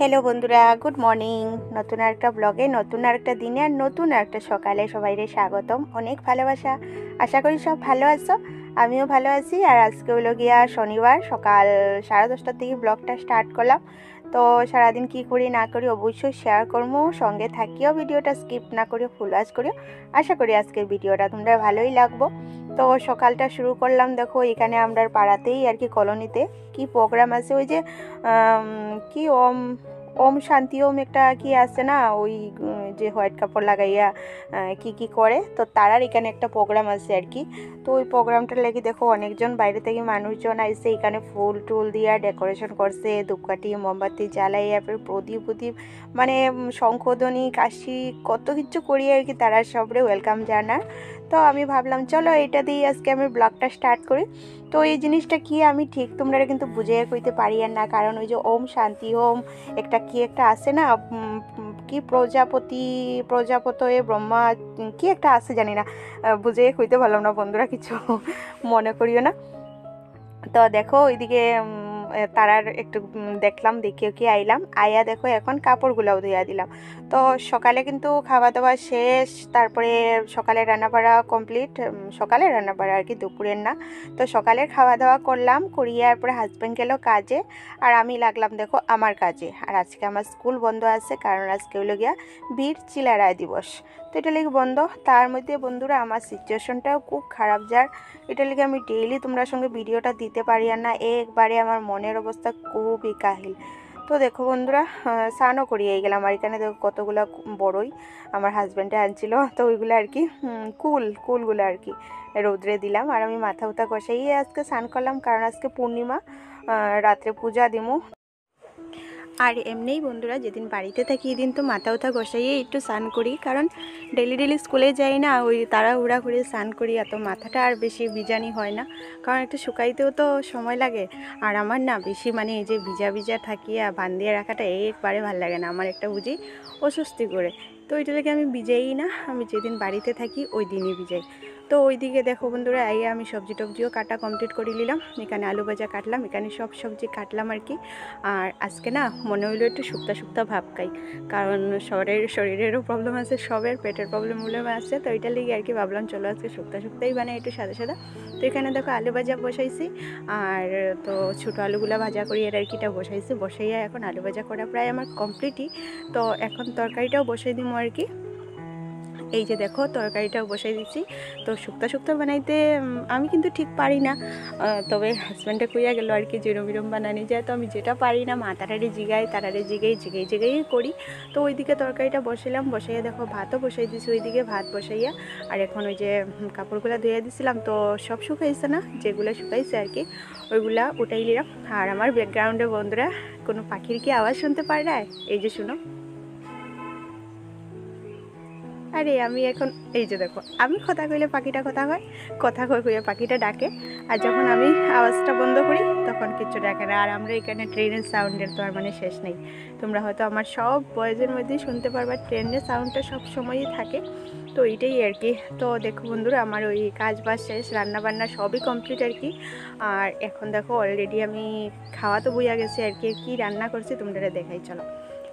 Hello বন্ধুরা, good morning. নতুন আরেকটা ব্লগে, নতুন আরেকটা দিনে আর নতুন আরেকটা সকালে সবাইকে স্বাগতম। অনেক ভালোবাসা। আশা করি সব ভালো আছো, আমিও ভালো আছি। আর আজকে হলো গিয়া শনিবার, সকাল 10:30টার দিকে ব্লগটা স্টার্ট করলাম। তো সারাদিন কি করি না করি অবশ্যই শেয়ার করবো, সঙ্গে থাকিও, ভিডিওটা স্কিপ না করিও, ফুল ওয়াচ করিও। আশা করি আজকের ভিডিওটা তোমরা ভালোই লাগবো। তো সকালটা শুরু করলাম, দেখো এখানে আমরা পাড়াতেই আর কি, কলোনিতে কি প্রোগ্রাম আছে, ওই যে কি ওম ওম শান্তি ওম একটা কি আছে না, ওই যে হোয়াইট কাপড় লাগাইয়া কি করে, তো তারার এখানে একটা প্রোগ্রাম আছে আর কি। তো ওই প্রোগ্রামটার লাগি দেখো অনেকজন বাইরে থেকে মানুষজন আইসে, এখানে ফুল টুল দিয়া ডেকোরেশন করছে, ধূপকাঠি মোমবাতি জ্বালাইয়া, প্রদীপ প্রদীপ মানে শঙ্খধ্বনি কাশি কত কিছু করিয়ে আর কি, তারা সবরে ওয়েলকাম জানার। তো আমি ভাবলাম চলো এটা দিয়ে আজকে আমি ব্লগটা স্টার্ট করি। তো এই জিনিসটা কি আমি ঠিক তোমরা কিন্তু বুঝে কইতে পারি আর না, কারণ ওই যে ওম শান্তি ওম একটা কি একটা আছে না, কি প্রজাপত ব্রহ্মা কি একটা আছে জানি না, বুঝে কইতে পারলাম না বন্ধুরা, কিছু মনে করিও না। তো দেখো ওইদিকে তারার একটু দেখলাম, দেখিও কি আইলাম, আইয়া দেখো এখন কাপড়গুলাও ধুইয়া দিলাম। তো সকালে কিন্তু খাওয়া দাওয়া শেষ, তারপরে সকালে রান্নাবাড়া কমপ্লিট, সকালে রান্নাবাড়া আর কি, দুপুরের না। তো সকালের খাওয়া দাওয়া করলাম, করিয়ার পরে হাজব্যান্ড গেল কাজে, আর আমি লাগলাম দেখো আমার কাজে। আর আজকে আমার স্কুল বন্ধ আছে, কারণ আজকে হইল গিয়া বীর চিলারায় দিবস। তো এটা লিখে বন্ধ। তার মধ্যে বন্ধুরা আমার সিচুয়েশনটাও খুব খারাপ, যার এটা লিখে আমি ডেইলি তোমরা সঙ্গে ভিডিওটা দিতে পারি আর না, একবারে আমার মনের অবস্থা খুবই কাহিল। তো দেখো বন্ধুরা, স্নানও করিয়ে গেলাম। আর এখানে দেখো কতগুলো বড়ই আমার হাজব্যান্ডে আনছিল, তো ওইগুলো আর কি কুলগুলো আর কি রৌদ্রে দিলাম। আর আমি মাথা উথা কষাই আজকে স্নান করলাম, কারণ আজকে পূর্ণিমা, রাত্রে পূজা দিমু। আর এমনিই বন্ধুরা যেদিন বাড়িতে থাকি এদিন তো মাথা উথা ঘষাইয়ে একটু স্নান করি, কারণ ডেলি স্কুলে যাই না, ওই তাড়াহুড়া করে স্নান করি, এত মাথাটা আর বেশি ভিজানি হয় না, কারণ একটু শুকাইতেও তো সময় লাগে। আর আমার না বেশি মানে এই যে ভিজা থাকিয়া বান্ধিয়ে রাখাটা একবারে ভালো লাগে না, আমার একটা বুঝি অস্বস্তি করে। তো ওইটা থেকে আমি ভিজাই না, আমি যেদিন বাড়িতে থাকি ওই দিনই ভিজাই। তো ওইদিকে দেখো বন্ধুরা, আমি সবজি টবজিও কাটা কমপ্লিট করে নিলাম। এখানে আলু ভাজা কাটলাম, এখানে সব সবজি কাটলাম আর কি। আর আজকে না মনে হইলো একটু শুক্তা ভাব খাই, কারণ শরীরেরও প্রবলেম আছে, সবের পেটের প্রবলেম আছে। তো ওইটা লেগে আর কি ভাবলাম চলো আজকে শুক্তাই বানাই, একটু সাদা। তো এখানে দেখো আলু ভাজা বসাইছি, আর তো ছোটো আলুগুলো ভাজা করি আর কিটা বসাইয়া এখন আলু ভাজা করা প্রায় আমার কমপ্লিটই। তো এখন তরকারিটাও বসাই দিব আর কি। এই যে দেখো তরকারিটাও বসাই দিচ্ছি। তো শুক্তা বানাইতে আমি কিন্তু ঠিক পারি না, তবে হাজব্যান্ডে কইয়া গেল আর কি যেরম বানানি যায়। তো আমি যেটা পারি না তারারে জিগাই করি। তো ওইদিকে তরকারিটা বসাইয়া দেখো ভাতও বসাই দিছি, ওইদিকে ভাত বসাইয়া। আর এখন ওই যে কাপড়গুলো ধুয়ে দিছিলাম, তো সব শুকাইছে না, যেগুলো শুকাইছে আর কি ওইগুলা উঠাই নিলাম। আর আমার ব্যাকগ্রাউন্ডে বন্ধুরা কোনো পাখির কি আওয়াজ শুনতে পারে না? এই যে শুনো, আরে আমি এখন এই যে দেখো, আমি কথা কইলে পাখিটা কথা কইয়া পাখিটা ডাকে। আর যখন আমি আওয়াজটা বন্ধ করি তখন কিচ্ছু ডাকে না। আর আমরা এখানে ট্রেনের সাউন্ডের তো আর মানে শেষ নেই, তোমরা হয়তো আমার সব ভয়েসের মধ্যেই শুনতে পারবা, ট্রেনের সাউন্ডটা সব সময়ই থাকে। তো এইটাই আর কি। তো দেখো বন্ধুরা, আমার ওই কাজ বাজ শেষ, রান্নাবান্না সবই কমপ্লিট আর কি। আর এখন দেখো অলরেডি আমি খাওয়া তো বইয়া গেছি আর কি। কি রান্না করছি তোমরা দেখাই চলো।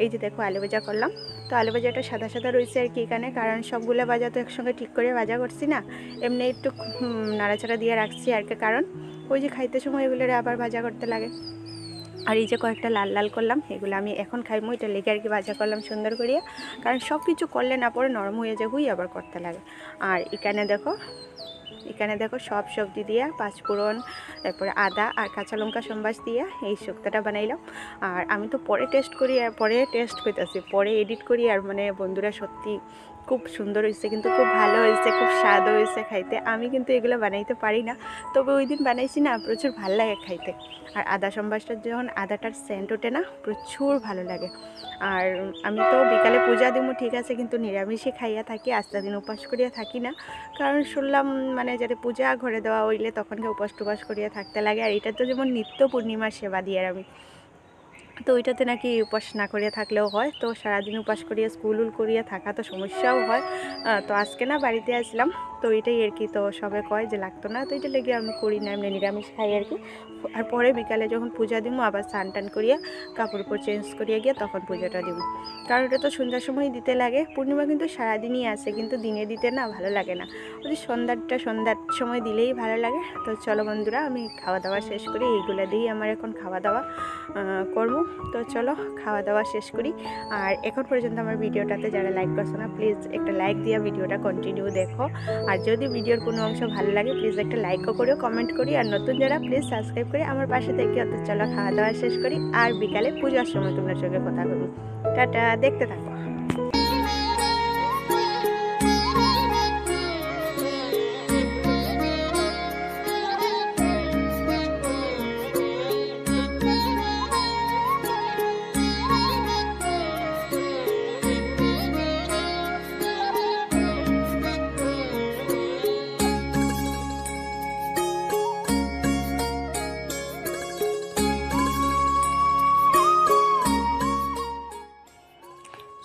এই যে দেখো আলু ভাজা করলাম। তো আলু ভাজাটা সাদা রয়েছে আর কি এখানে, কারণ সবগুলো ভাজা তো একসঙ্গে ঠিক করে ভাজা করছি না, এমনি একটু নাড়াচাড়া দিয়ে রাখছি আর কি, কারণ ওই যে খাইতে সময় এগুলোরে আবার ভাজা করতে লাগে। আর এই যে কয়েকটা লাল করলাম, এগুলো আমি এখন খাইমু, এটা লেগে আর কি ভাজা করলাম সুন্দর করিয়া, কারণ সব কিছু করলে না পরে নরম হয়ে যায়, আবার করতে লাগে। আর এখানে দেখো সব সবজি দিয়া পাঁচফোড়ন, তারপরে আদা আর কাঁচা লঙ্কা সম্বাস দিয়া এই শুক্তাটা বানাইলাম। আর আমি তো পরে টেস্ট করতেছি, পরে এডিট করি। আর মানে বন্ধুরা সত্যি খুব সুন্দর হয়েছে, কিন্তু খুব ভালো হয়েছে, খুব স্বাদও হয়েছে খাইতে। আমি কিন্তু এগুলো বানাইতে পারি না, তবে ওই দিন বানাইছি না, প্রচুর ভালো লাগে খাইতে। আর আদা সম্বাসটা যখন আদাটার সেন্ট ওঠে না, প্রচুর ভালো লাগে। আর আমি তো বিকালে পূজা দিমু ঠিক আছে, কিন্তু নিরামিষই খাইয়া থাকি, আস্তা দিন উপাস করিয়া থাকি না, কারণ শুনলাম মানে যাতে পূজা ঘরে দেওয়া হইলে তখনকে উপাস টুপাস করিয়া থাকতে লাগে। আর এটা তো যেমন নিত্য পূর্ণিমার সেবা দিয়ে আর আমি, তো ওইটাতে নাকি উপাস না করিয়া থাকলেও হয়, তো সারাদিন উপাস করিয়া স্কুল করিয়া থাকা তো সমস্যাও হয়। তো আজকে না বাড়িতে আসলাম, তো এটাই আর কি। তো সবাই কয় যে লাগতো না, তো এটা লেগে আমি করি না, এমনি নিরামিষ খাই আর কি। আর পরে বিকালে যখন পূজা দিব আবার স্নান টান করিয়া কাপড় উপর চেঞ্জ করিয়া গিয়ে তখন পুজোটা দিব, কারণ এটা তো সন্ধ্যার সময় দিতে লাগে। পূর্ণিমা কিন্তু সারাদিনই আসে, কিন্তু দিনে দিতে না ভালো লাগে না, ওই সন্ধ্যার সময় দিলেই ভালো লাগে। তো চলো বন্ধুরা, আমি খাওয়া দাওয়া শেষ করি, এইগুলো দিয়েই আমার এখন খাওয়া দাওয়া করব। তো চলো খাওয়া দাওয়া শেষ করি। আর এখন পর্যন্ত আমার ভিডিওটাতে যারা লাইক করছো না, প্লিজ একটা লাইক দিয়ে ভিডিওটা কন্টিনিউ দেখো। আর যদি ভিডিওর কোনো অংশ ভালো লাগে প্লিজ একটা লাইকও করিও, কমেন্ট করি। আর নতুন যারা প্লিজ সাবস্ক্রাইব করে আমার পাশে থেকে। অত চলো খাওয়া দাওয়া শেষ করি, আর বিকালে পূজার সময় তোমরা সঙ্গে কথা বলবো। টাটা, দেখতে থাকো।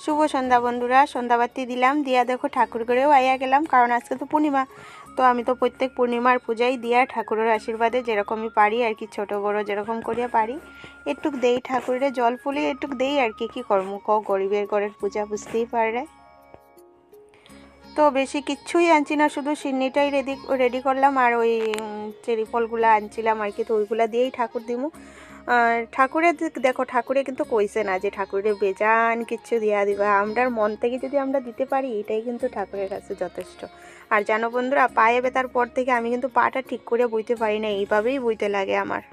শুভ সন্ধ্যা বন্ধুরা, সন্ধ্যাবাতি দিলাম, দিয়া দেখো ঠাকুর ঘরেও আইয়া গেলাম, কারণ আজকে তো পূর্ণিমা। তো আমি তো প্রত্যেক পূর্ণিমার পূজাই দিয়া ঠাকুরের আশীর্বাদে যেরকমই পারি আর কি, ছোট বড় যেরকম করিয়া পারি একটুক দেই, ঠাকুরের জল ফুলে একটুক দেই আর কি। কর্ম গরিবের ঘরের পূজা, বুঝতেই পারে। তো বেশি কিচ্ছুই আনছি না, শুধু সিন্নিটাই রেডি করলাম, আর ওই চেরি ফলগুলো আনছিলাম আর কি। তো ওইগুলা দিয়েই ঠাকুর দিমু। আর ঠাকুরের দেখো, ঠাকুরে কিন্তু কইছে না যে ঠাকুরের বেজান কিচ্ছু দিয়া দিবা, আমরার মন থেকে যদি আমরা দিতে পারি এটাই কিন্তু ঠাকুরের কাছে যথেষ্ট। আর জানো বন্ধুরা, পায়ে ব্যথার পর থেকে আমি কিন্তু পাটা ঠিক করে বইতে পারি না, এইভাবেই বইতে লাগে আমার।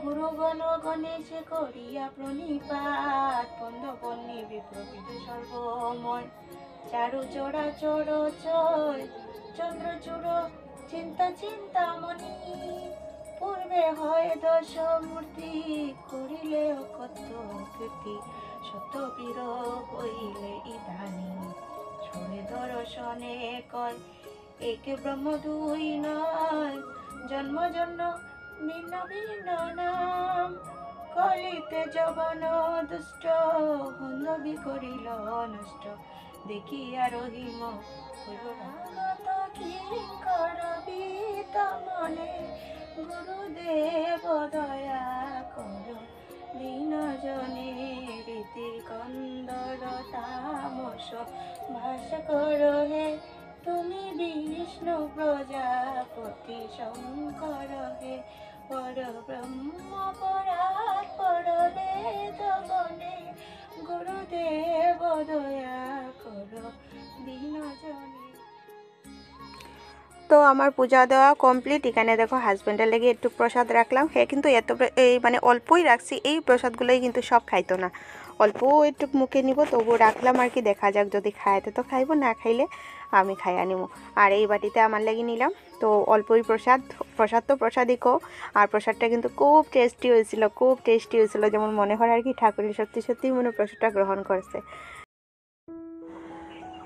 গুরুগণ গণেশে করিয়া প্রণিপাত, বন্ধ বন্যী বিপ্রকৃত সর্বময়, চারু চোরা চোর চয় চন্দ্রচূড় চিন্তা চিন্তামণি, পূর্বে হয় দশ মূর্তি, করিলে কত কীর্তি, সত্য বীর হইলে ইদানি, ছড়ে দর্শনে কয় এক ব্রহ্ম দুই নয়, জন্ম জন্ম ভিন্ন ভিন্ন নাম, কলিতে যবন দুষ্ট, বান্ধবী করিল নষ্ট, দেখিয়া রহিম ভাগত কিঙ্কর বিত মনে, গুরুদেব দয়া কর দীন জনে, রীতি কন্দর তামস ভাস কর হে, তুমি বিষ্ণু প্রজাপতি শঙ্কর হে, পর ব্রহ্ম পরাৎপর বেদ বনে, গুরুদেব দয়া কর দীন জনে। তো আমার পূজা দেওয়া কমপ্লিট। এখানে দেখো হাজব্যান্ডের লেগে একটু প্রসাদ রাখলাম। হ্যাঁ, কিন্তু এত এই মানে অল্পই রাখছি, এই প্রসাদগুলোই কিন্তু সব খাইতো না, অল্প একটু মুখে নিব, তবুও রাখলাম আর কি। দেখা যাক, যদি খাইতে তো খাইবো, না খাইলে আমি খাইয়া নিব। আর এই বাটিতে আমার লেগে নিলাম, তো অল্পই প্রসাদ তো প্রসাদই কো। আর প্রসাদটা কিন্তু খুব টেস্টি হয়েছিল, যেমন মনে হয় আর কি ঠাকুরের সত্যি সত্যিই মনে প্রসাদটা গ্রহণ করছে।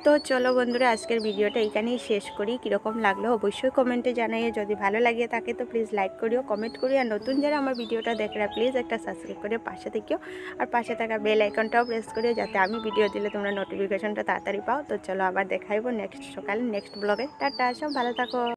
তো চলো বন্ধুরা, আজকের ভিডিওটা এখানেই শেষ করি। কীরকম লাগলো অবশ্যই কমেন্টে জানাইও। যদি ভালো লাগে থাকে তো প্লিজ লাইক করিও, কমেন্ট করিও। আর নতুন যারা আমার ভিডিওটা দেখরা প্লিজ একটা সাবস্ক্রাইব করে পাশে থেকেও, আর পাশে থাকা বেল আইকনটাও প্রেস করিও, যাতে আমি ভিডিও দিলে তোমরা নোটিফিকেশনটা তাড়াতাড়ি পাও। তো চলো আবার দেখাইবো নেক্সট সকালে নেক্সট ব্লগে। টাটা, সব ভালো থাকো।